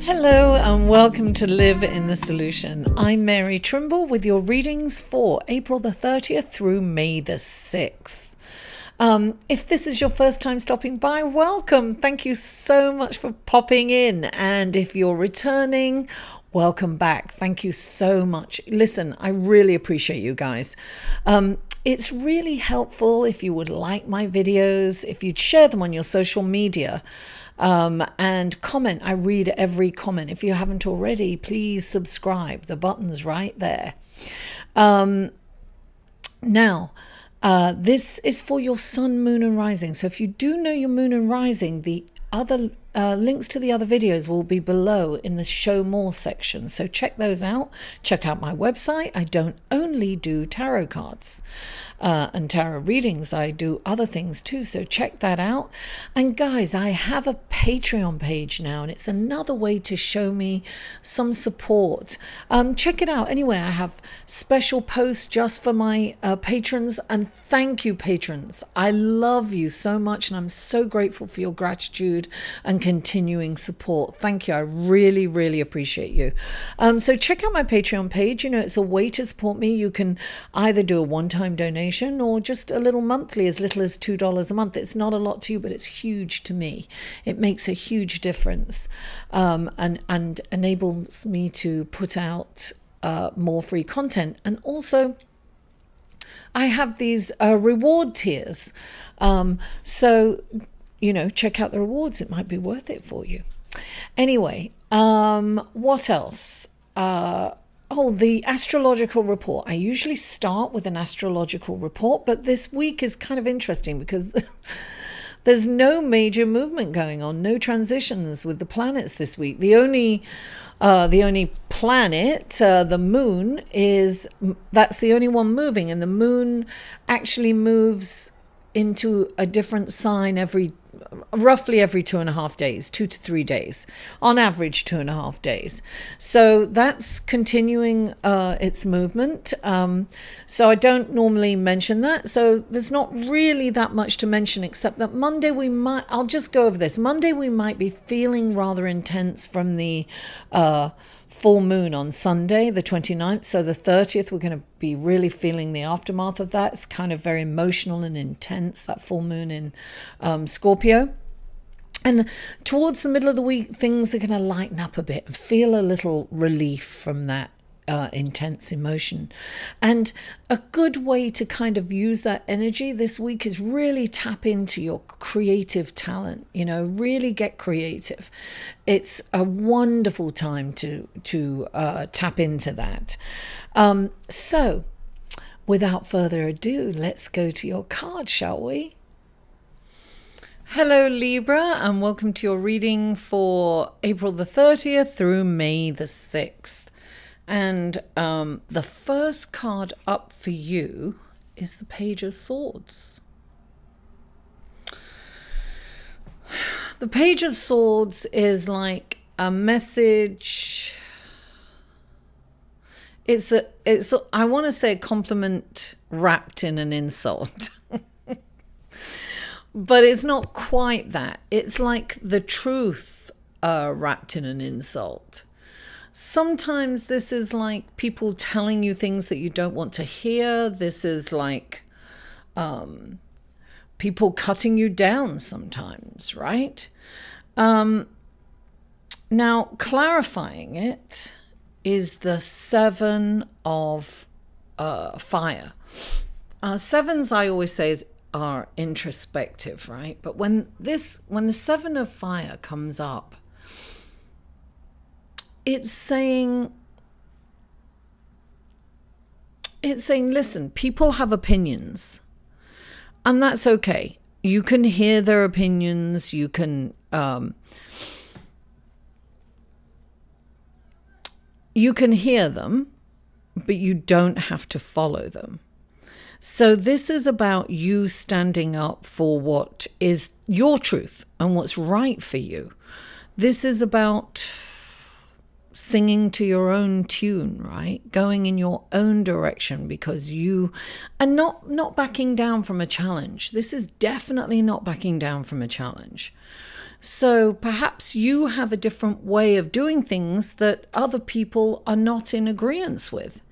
Hello and welcome to Live in the Solution. I'm Mary Trimble with your readings for April the 30th through May the 6th. If this is your first time stopping by, welcome. Thank you so much for popping in. And if you're returning, welcome back. Thank you so much. Listen, I really appreciate you guys. It's really helpful if you would like my videos, if you'd share them on your social media. And comment. I read every comment. If you haven't already, please subscribe. The button's right there. Now, this is for your sun, moon and rising. So if you do know your moon and rising, the other links to the other videos will be below in the show more section. So check those out. Check out my website. I don't only do tarot cards and tarot readings. I do other things too. So check that out. And guys, I have a Patreon page now, and it's another way to show me some support. Check it out. Anyway, I have special posts just for my patrons, and thank you, patrons. I love you so much, and I'm so grateful for your gratitude and continuing support. Thank you. I really, really appreciate you. So check out my Patreon page. You know, it's a way to support me. You can either do a one-time donation or just a little monthly, as little as $2 a month. It's not a lot to you, but it's huge to me. It makes a huge difference, and enables me to put out more free content. And also, I have these reward tiers. So, you know, check out the rewards. It might be worth it for you. Anyway, what else? Oh, the astrological report. I usually start with an astrological report, but this week is kind of interesting because there's no major movement going on, no transitions with the planets this week. The only planet, the moon, that's the only one moving, and the moon actually moves into a different sign roughly every 2.5 days, 2 to 3 days, on average 2.5 days. So that's continuing its movement. So I don't normally mention that. So there's not really that much to mention, except that Monday I'll just go over this. Monday we might be feeling rather intense from the full moon on Sunday, the 29th. So the 30th, we're going to be really feeling the aftermath of that. It's kind of very emotional and intense, that full moon in Scorpio. And towards the middle of the week, things are going to lighten up a bit and feel a little relief from that intense emotion. And a good way to kind of use that energy this week is really tap into your creative talent. You know, really get creative. It's a wonderful time to tap into that. So without further ado, let's go to your card, shall we? Hello Libra, and welcome to your reading for April the 30th through May the 6th. And the first card up for you is the Page of Swords. The Page of Swords is like a message. I want to say a compliment wrapped in an insult. But it's not quite that. It's like the truth wrapped in an insult. Sometimes this is like people telling you things that you don't want to hear. This is like people cutting you down sometimes, right? Now, clarifying it is the Seven of Fire. Sevens, I always say, are introspective, right? But when the Seven of Fire comes up, it's saying, listen, people have opinions, and that's okay. You can hear their opinions. You can hear them, but you don't have to follow them. So this is about you standing up for what is your truth and what's right for you. This is about singing to your own tune, right? Going in your own direction because you are not backing down from a challenge. This is definitely not backing down from a challenge. So perhaps you have a different way of doing things that other people are not in agreement with.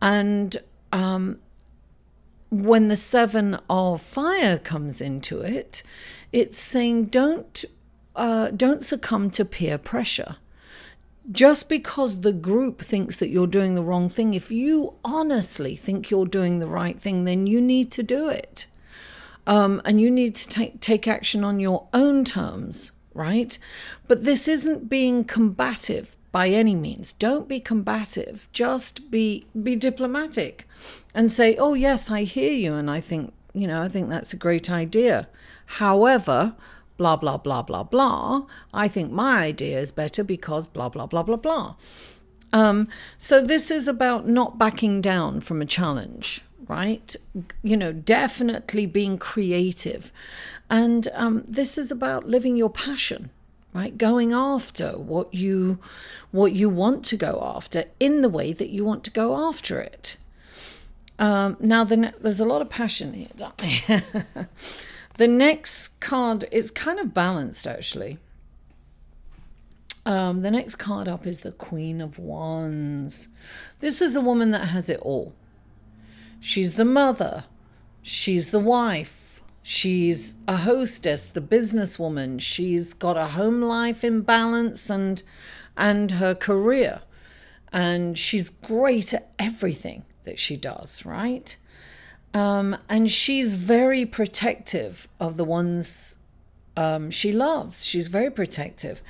And when the Seven of Fire comes into it, it's saying don't succumb to peer pressure. Just because the group thinks that you're doing the wrong thing, if you honestly think you're doing the right thing, then you need to do it. And you need to take action on your own terms, right? But this isn't being combative by any means. Don't be combative. Just be diplomatic and say, oh, yes, I hear you. And I think that's a great idea. However, blah, blah, blah, blah, blah. I think my idea is better because blah, blah, blah, blah, blah. So this is about not backing down from a challenge, right? Definitely being creative. And this is about living your passion, right? Going after what you want to go after in the way that you want to go after it. Now, there's a lot of passion here, don't there? The next card is kind of balanced, actually. The next card up is the Queen of Wands. This is a woman that has it all. She's the mother. She's the wife. She's a hostess, the businesswoman. She's got a home life in balance and her career. And she's great at everything that she does, right? And she's very protective of the ones she loves. She's very protective.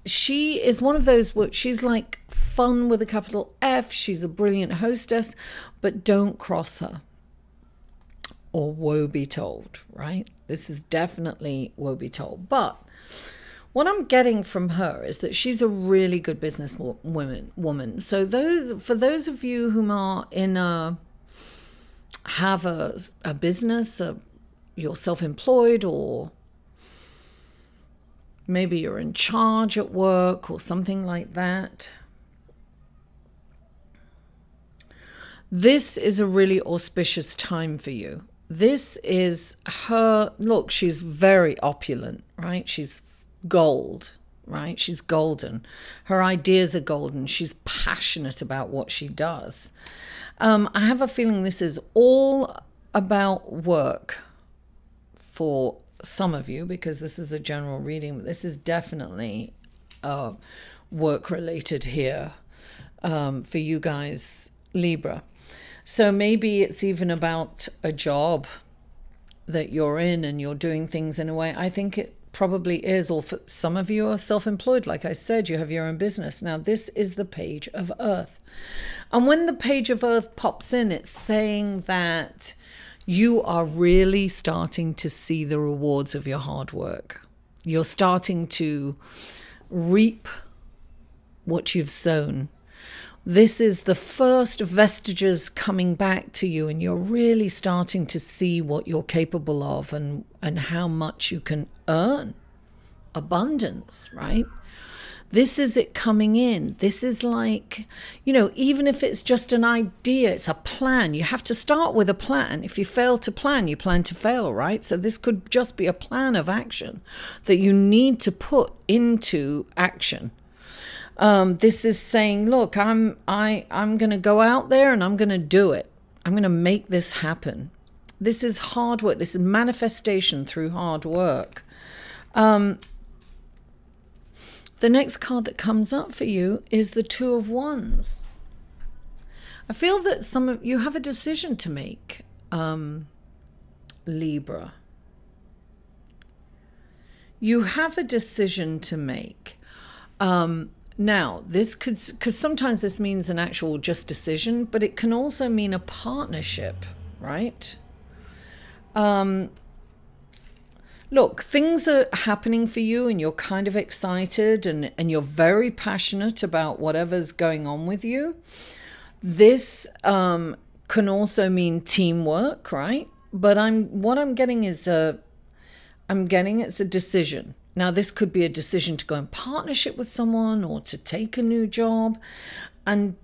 She is one of those, she's like fun with a capital F. She's a brilliant hostess, but don't cross her or woe be told, right? This is definitely woe be told. But what I'm getting from her is that she's a really good business woman. So for those of you who are have a business, you're self-employed, or maybe you're in charge at work or something like that, this is a really auspicious time for you. This is her, look, she's very opulent, right? She's gold, right? She's golden. Her ideas are golden. She's passionate about what she does. I have a feeling this is all about work for some of you, because this is a general reading, but this is definitely work related here for you guys, Libra. So maybe it's even about a job that you're in and you're doing things in a way. I think it probably is, or for some of you are self-employed. Like I said, you have your own business. Now, this is the Page of Earth. And when the Page of Earth pops in, it's saying that you are really starting to see the rewards of your hard work. You're starting to reap what you've sown. This is the first vestiges coming back to you, and you're really starting to see what you're capable of and how much you can earn. Abundance, right? This is it coming in. This is like, even if it's just an idea, it's a plan. You have to start with a plan. If you fail to plan, you plan to fail, right? So this could just be a plan of action that you need to put into action. This is saying, look, I'm going to go out there and I'm going to do it. I'm going to make this happen. This is hard work. This is manifestation through hard work. The next card that comes up for you is the Two of Wands. I feel that some of you have a decision to make, Libra. You have a decision to make. Now, this could, because sometimes this means an actual just decision, but it can also mean a partnership, right? Look, things are happening for you and you're kind of excited and you're very passionate about whatever's going on with you. This can also mean teamwork, right? But what I'm getting is it's a decision. Now, this could be a decision to go in partnership with someone or to take a new job. And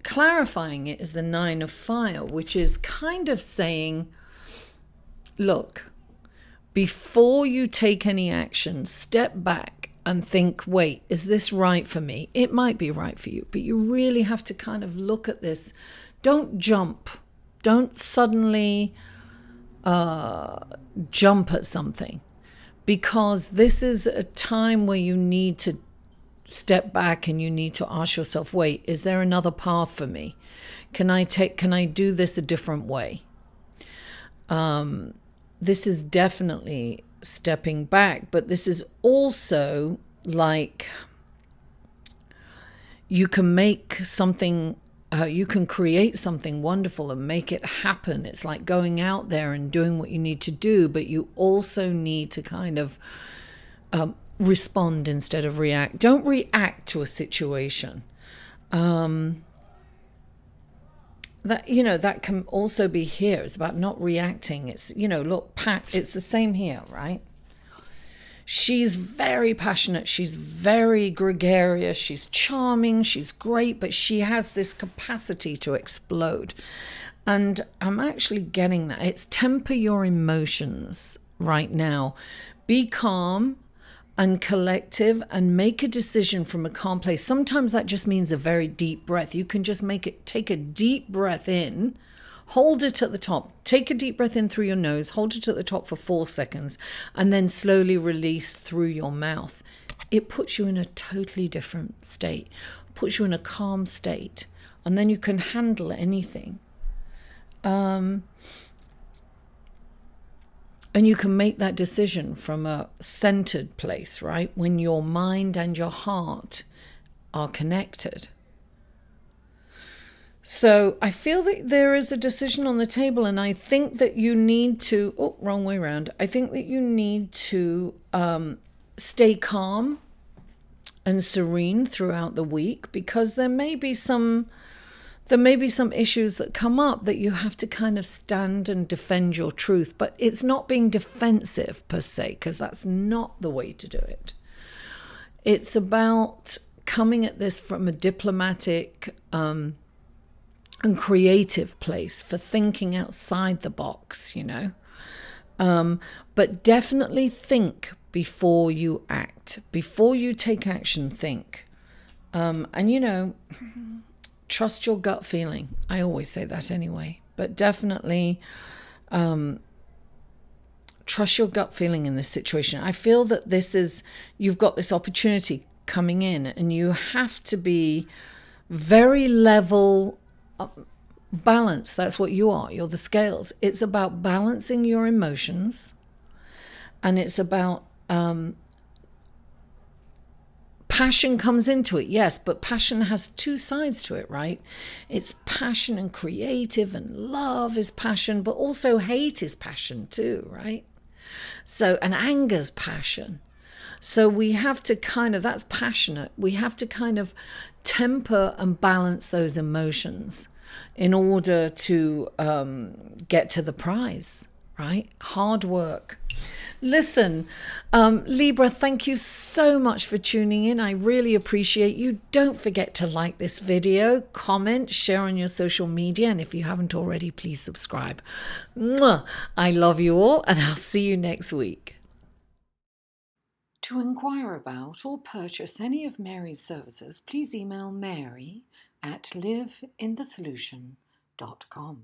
clarifying it is the Nine of Fire, which is kind of saying, look, before you take any action, step back and think, wait, is this right for me? It might be right for you, but you really have to kind of look at this. Don't jump. Don't suddenly jump at something, because this is a time where you need to step back and you need to ask yourself, wait, is there another path for me? Can I do this a different way? This is definitely stepping back, but this is also like you can make something, you can create something wonderful and make it happen. It's like going out there and doing what you need to do, but you also need to kind of respond instead of react. Don't react to a situation. That, you know, that can also be here. It's about not reacting. It's, you know, look, it's the same here, right? She's very passionate. She's very gregarious. She's charming. She's great, but she has this capacity to explode. And I'm actually getting that. It's temper your emotions right now. Be calm and collective and make a decision from a calm place. Sometimes that just means a very deep breath. You can just take a deep breath in, hold it at the top, take a deep breath in through your nose, hold it at the top for 4 seconds, and then slowly release through your mouth. It puts you in a totally different state, puts you in a calm state, and then you can handle anything. And you can make that decision from a centered place, right? When your mind and your heart are connected. So I feel that there is a decision on the table, and I think that you need to, oh, wrong way around. I think that you need to stay calm and serene throughout the week, because there may be some issues that come up that you have to kind of stand and defend your truth, but it's not being defensive per se, because that's not the way to do it. It's about coming at this from a diplomatic and creative place for thinking outside the box, you know. But definitely think before you act. Before you take action, think. And, you know, trust your gut feeling. I always say that anyway. But definitely trust your gut feeling in this situation. I feel that you've got this opportunity coming in, and you have to be very level, balanced. That's what you are. You're the scales. It's about balancing your emotions, and it's about passion comes into it, yes, but passion has 2 sides to it, right? It's passion and creative, and love is passion, but also hate is passion too, right? So, and anger's passion. So we have to kind of, that's passionate. We have to kind of temper and balance those emotions in order to get to the prize, right? Hard work. Listen, Libra, thank you so much for tuning in. I really appreciate you. Don't forget to like this video, comment, share on your social media, and if you haven't already, please subscribe. Mwah! I love you all, and I'll see you next week. To inquire about or purchase any of Mary's services, please email Mary at liveinthesolution.com.